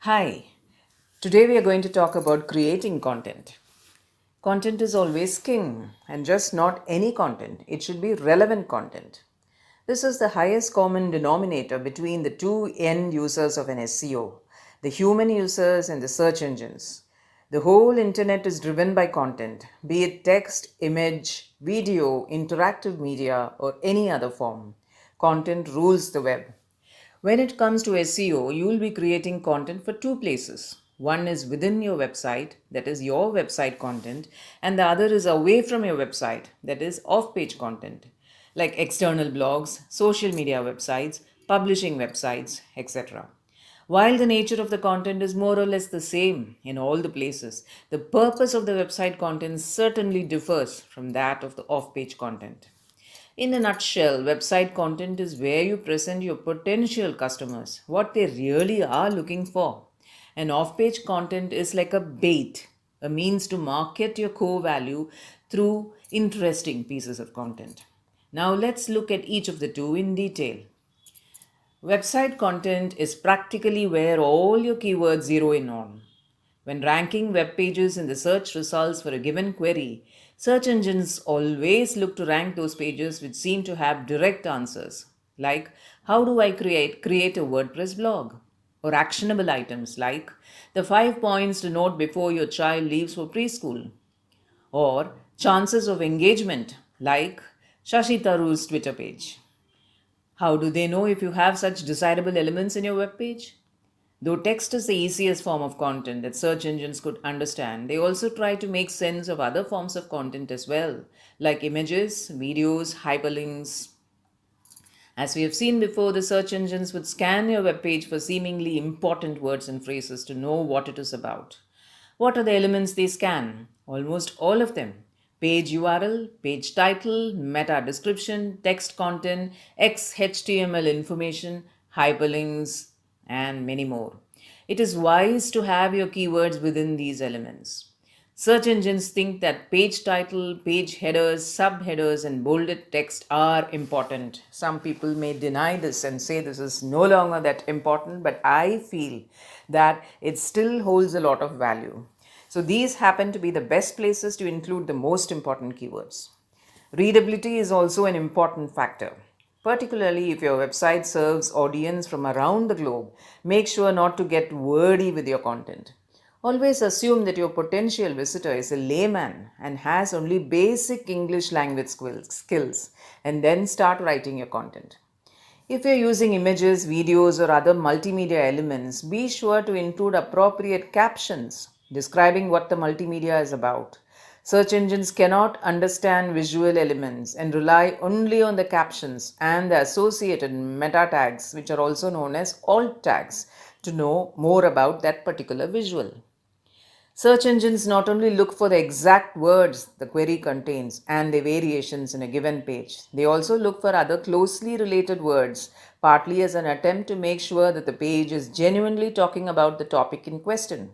Hi, today we are going to talk about creating content. Content is always king, and just not any content, it should be relevant content. This is the highest common denominator between the two end users of an SEO, the human users and the search engines. The whole internet is driven by content, be it text, image, video, interactive media, or any other form. Content rules the web. When it comes to SEO, you will be creating content for two places. One is within your website, that is your website content, and the other is away from your website, that is off page content, like external blogs, social media websites, publishing websites, etc. While the nature of the content is more or less the same in all the places, the purpose of the website content certainly differs from that of the off page content. In a nutshell, website content is where you present your potential customers what they really are looking for. And off page content is like a bait, a means to market your core value through interesting pieces of content. Now, let's look at each of the two in detail. Website content is practically where all your keywords zero in on. When ranking web pages in the search results for a given query, search engines always look to rank those pages which seem to have direct answers, like how do I create a WordPress blog? Or actionable items like the 5 points to note before your child leaves for preschool, or chances of engagement like Shashi Tharoor's Twitter page. How do they know if you have such desirable elements in your web page? Though text is the easiest form of content that search engines could understand, they also try to make sense of other forms of content as well, like images, videos, hyperlinks. As we have seen before, the search engines would scan your web page for seemingly important words and phrases to know what it is about. What are the elements they scan? Almost all of them. Page URL, page title, meta description, text content, XHTML information, hyperlinks, and many more. It is wise to have your keywords within these elements. Search engines think that page title, page headers, subheaders, and bolded text are important. Some people may deny this and say this is no longer that important, but I feel that it still holds a lot of value. So these happen to be the best places to include the most important keywords. Readability is also an important factor. Particularly if your website serves audience from around the globe, make sure not to get wordy with your content. Always assume that your potential visitor is a layman and has only basic English language skills, and then start writing your content. If you're using images, videos, or other multimedia elements, be sure to include appropriate captions describing what the multimedia is about. Search engines cannot understand visual elements and rely only on the captions and the associated meta tags, which are also known as alt tags, to know more about that particular visual. Search engines not only look for the exact words the query contains and their variations in a given page, they also look for other closely related words, partly as an attempt to make sure that the page is genuinely talking about the topic in question.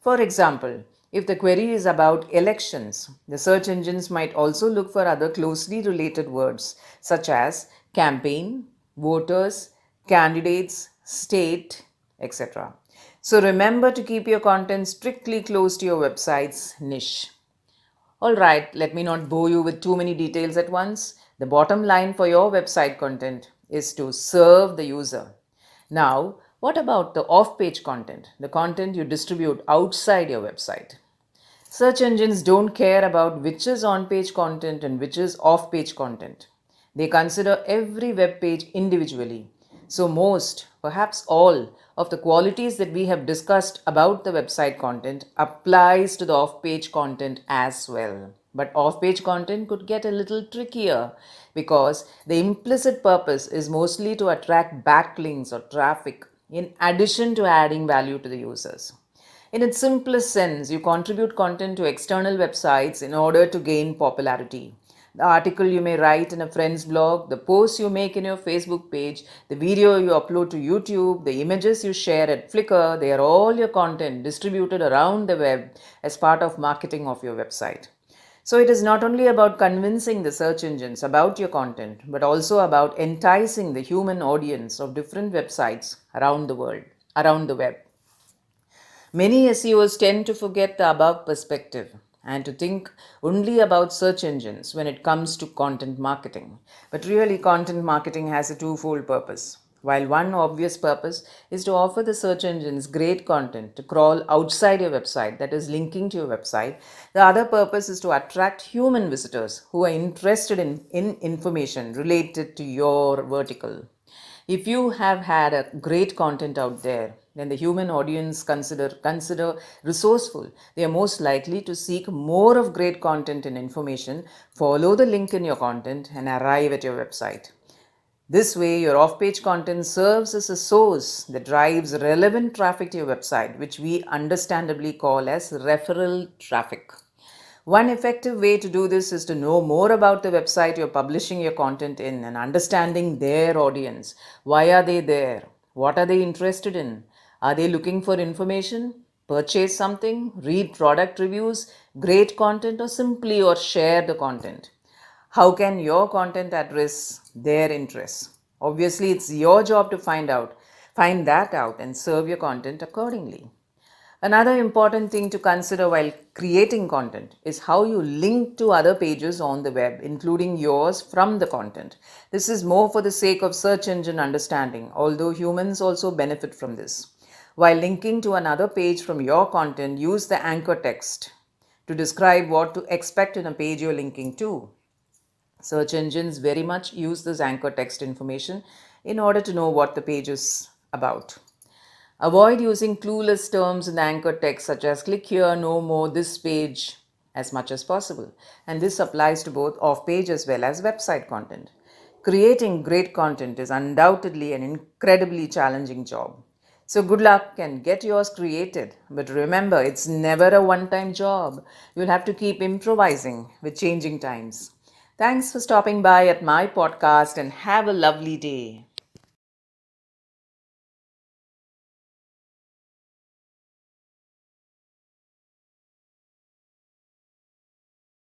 For example, if the query is about elections, the search engines might also look for other closely related words such as campaign, voters, candidates, state, etc. So remember to keep your content strictly close to your website's niche. Alright, let me not bore you with too many details at once. The bottom line for your website content is to serve the user. Now, what about the off page content, the content you distribute outside your website? Search engines don't care about which is on page content and which is off page content. They consider every web page individually. So, most, perhaps all, of the qualities that we have discussed about the website content applies to the off page content as well. But off page content could get a little trickier because the implicit purpose is mostly to attract backlinks or traffic in addition to adding value to the users. In its simplest sense, you contribute content to external websites in order to gain popularity. The article you may write in a friend's blog, the post you make in your Facebook page, the video you upload to YouTube, the images you share at Flickr, they are all your content distributed around the web as part of marketing of your website. So it is not only about convincing the search engines about your content, but also about enticing the human audience of different websites around the world, around the web. Many SEOs tend to forget the above perspective and to think only about search engines when it comes to content marketing. But really, content marketing has a twofold purpose. While one obvious purpose is to offer the search engines great content to crawl outside your website, that is, linking to your website, the other purpose is to attract human visitors who are interested in information related to your vertical. If you have had a great content out there, then the human audience consider resourceful. They are most likely to seek more of great content and information, follow the link in your content, and arrive at your website. This way, your off-page content serves as a source that drives relevant traffic to your website, which we understandably call as referral traffic. One effective way to do this is to know more about the website you're publishing your content in and understanding their audience. Why are they there? What are they interested in? Are they looking for information? Purchase something? Read product reviews? Great content, or simply or share the content? How can your content address their interests? Obviously, it's your job to find that out and serve your content accordingly. Another important thing to consider while creating content is how you link to other pages on the web, including yours from the content. This is more for the sake of search engine understanding, although humans also benefit from this. While linking to another page from your content, use the anchor text to describe what to expect in a page you're linking to. Search engines very much use this anchor text information in order to know what the page is about. Avoid using clueless terms in the anchor text such as click here, no more, this page as much as possible. And this applies to both off-page as well as website content. Creating great content is undoubtedly an incredibly challenging job. So good luck and get yours created. But remember, it's never a one-time job. You'll have to keep improvising with changing times. Thanks for stopping by at my podcast and have a lovely day.